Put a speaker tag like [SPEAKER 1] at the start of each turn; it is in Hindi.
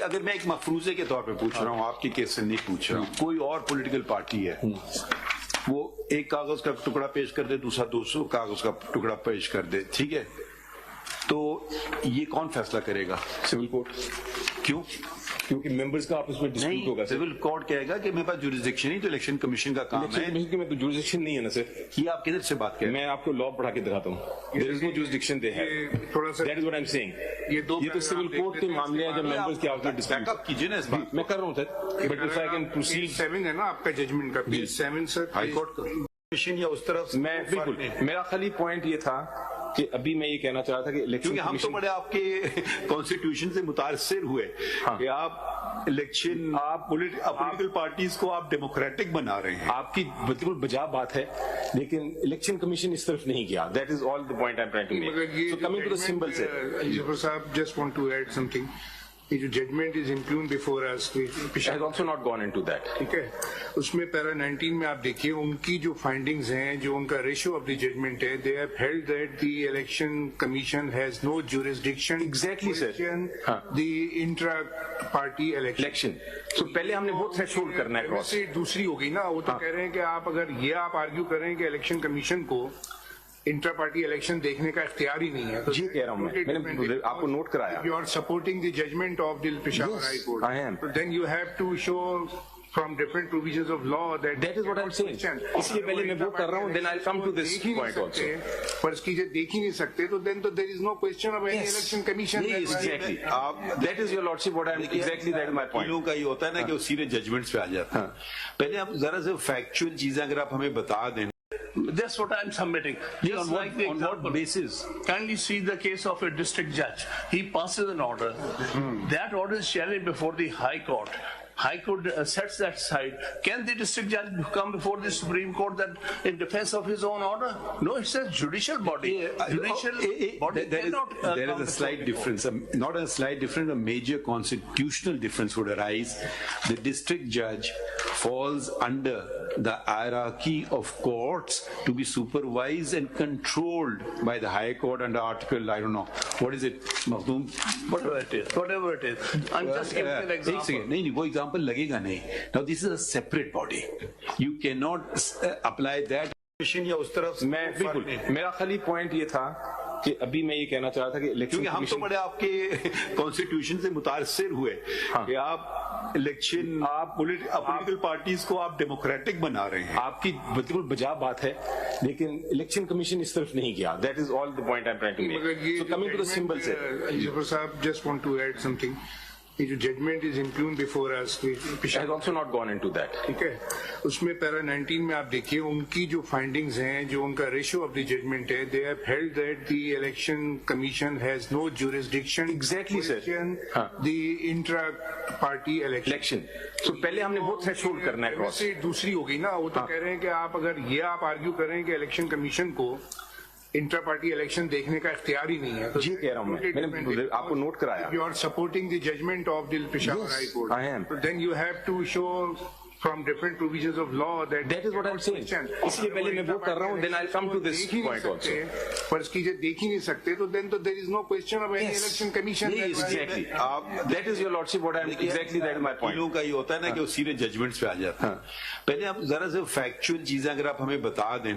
[SPEAKER 1] अगर मैं एक मफरूजे के तौर पे पूछ रहा हूँ, आपके केस से नहीं पूछ रहा हूँ, कोई और पॉलिटिकल पार्टी है, वो एक कागज का टुकड़ा पेश कर दे, दूसरा 200 कागज का टुकड़ा पेश कर दे, ठीक है, तो ये कौन फैसला करेगा?
[SPEAKER 2] Civil court.
[SPEAKER 1] क्यों?
[SPEAKER 2] क्योंकि मेंबर्स का आपस में डिस्प्यूट होगा।
[SPEAKER 1] सिविल कोर्ट कहेगा कि मेरे पास जुरिस्डिक्शन नहीं, तो इलेक्शन कमीशन का काम है।
[SPEAKER 2] इलेक्शन कमीशन में तो जुरिस्डिक्शन नहीं है ना सर।
[SPEAKER 1] ये आप किधर से बात करें?
[SPEAKER 2] मैं आपको लॉ पढ़ा के दिखाता हूँ। There is no jurisdiction they have.
[SPEAKER 3] थोड़ा सा
[SPEAKER 2] that is what I am saying. ये तो सिविल कोर्ट के मामले हैं जब मेंबर्स के आपस में डिस्प्यूट।
[SPEAKER 1] बैकअप कीजिए ना इस बात।
[SPEAKER 2] मैं कर रहा हूँ sir, but if I can proceed.
[SPEAKER 3] 7 है ना आपका जजमेंट का, page 7 sir,
[SPEAKER 1] high court commission या उस तरफ
[SPEAKER 2] मैं बिल्कुल, मेरा खाली पॉइंट ये था कि अभी मैं ये कहना चाह रहा था कि इलेक्शन,
[SPEAKER 1] क्योंकि हम तो बड़े आपके कॉन्स्टिट्यूशन से मुतासिर हुए कि आप इलेक्शन, आप पॉलिटिकल पार्टीज को आप डेमोक्रेटिक बना रहे हैं।
[SPEAKER 2] आपकी बिल्कुल बजा बात है, लेकिन इलेक्शन कमीशन इस तरफ नहीं गया। That is all the point I am trying to make. So coming to the symbol से,
[SPEAKER 3] जफर साहब, just want to add something. ये जो judgment is impugned before us
[SPEAKER 2] has also not gone into that,
[SPEAKER 3] ठीक है, उसमें पैरा 19 में आप देखिए उनकी जो फाइंडिंग्स हैं, जो उनका रेशियो ऑफ द जजमेंट है, they have held that the election commission has no jurisdiction
[SPEAKER 2] exactly sir
[SPEAKER 3] the intra party election.
[SPEAKER 2] तो पहले हमने वो थ्रेशोल्ड करना है क्रॉस।
[SPEAKER 3] दूसरी होगी ना, वो तो कह रहे हैं कि आप अगर ये आप आर्ग्यू कर रहे हैं कि इलेक्शन कमीशन को इंट्रा पार्टी इलेक्शन देखने का इख्तियार ही नहीं है, तो
[SPEAKER 2] जी कह रहा हूँ मैंने आपको नोट कराया।
[SPEAKER 3] You are supporting the judgment of the Peshawar high court,
[SPEAKER 2] I am,
[SPEAKER 3] then you have to show from different provisions of law that
[SPEAKER 2] is what I'm saying. इसलिए पहले मैं वो कर रहा हूँ, then I'll come to this point also.
[SPEAKER 3] पर इसकी जब देख ही नहीं सकते, तो then तो there is no question of any election commission.
[SPEAKER 2] Exactly. That is your lordship. What I'm exactly that is my point.
[SPEAKER 1] लोगों का ये होता है ना कि वो सीधे जजमेंट्स पे आ जाते हैं। पहले आप जरा से फैक्चुअल चीजें अगर आप हमें बता दें।
[SPEAKER 4] That's what I'm submitting. Just on what basis? Kindly see the case of a district judge. He passes an order. That order is challenged before the High Court. High Court sets that aside. Can the district judge come before the Supreme Court that in defense of his own order? No, it's a judicial body. Judicial body cannot.
[SPEAKER 1] There is a slight difference, not a slight difference, a major constitutional difference would arise. The district judge falls under the hierarchy of courts to be supervised and controlled by the High Court under Article, I don't know, what is it, Makhdoom?
[SPEAKER 4] Whatever it is. I'm just giving an example.
[SPEAKER 1] नहीं, वो example लगेगा नहीं. Now this is a separate body. You cannot apply that commission या उस तरफ।
[SPEAKER 2] मैं बिल्कुल, मेरा खाली पॉइंट ये था कि अभी मैं ये कहना चाह रहा था कि इलेक्शन,
[SPEAKER 1] क्योंकि हम तो बड़े आपके कॉन्स्टिट्यूशन से मुतासिर हुए कि आप इलेक्शन, आप पॉलिटिकल पार्टीज को आप डेमोक्रेटिक बना रहे हैं।
[SPEAKER 2] आपकी बिल्कुल बजा बात है, लेकिन इलेक्शन कमीशन इस तरफ नहीं गया। That is all the point I am trying to make. So coming to the symbol से,
[SPEAKER 3] जफर साहब, just want to add something. ये जो judgment is impugned before us
[SPEAKER 2] has also not gone into that,
[SPEAKER 3] ठीक है, उसमें पैरा 19 में आप देखिए उनकी जो फाइंडिंग्स हैं, जो उनका रेशियो ऑफ द जजमेंट है, they have held that the election commission has no jurisdiction
[SPEAKER 2] exactly sir
[SPEAKER 3] the intra party election.
[SPEAKER 2] तो पहले हमने वो थ्रेशोल्ड करना है क्रॉस।
[SPEAKER 3] दूसरी होगी ना, वो तो कह रहे हैं कि आप अगर ये आप आर्ग्यू कर रहे हैं कि इलेक्शन कमीशन को इंट्रा पार्टी इलेक्शन देखने का इख्तियार ही नहीं है, तो
[SPEAKER 2] जी कह रहा हूँ मैंने आपको नोट कराया।
[SPEAKER 3] You are supporting the judgment of the Peshawar high court,
[SPEAKER 2] I am,
[SPEAKER 3] then you have to show from different provisions of law that
[SPEAKER 2] is what I'm saying. इसलिए पहले मैं वो कर रहा हूँ, then I'll come to this point also.
[SPEAKER 3] पर इसकी जब देख ही नहीं सकते, तो then तो there is no question of any election commission.
[SPEAKER 2] Exactly. That is your lordship. What I'm exactly that is my point.
[SPEAKER 1] लोगों का ये होता है ना कि वो सीधे जजमेंट्स पे आ जाते हैं। पहले आप जरा से फैक्चुअल चीजें अगर आप हमें बता दें।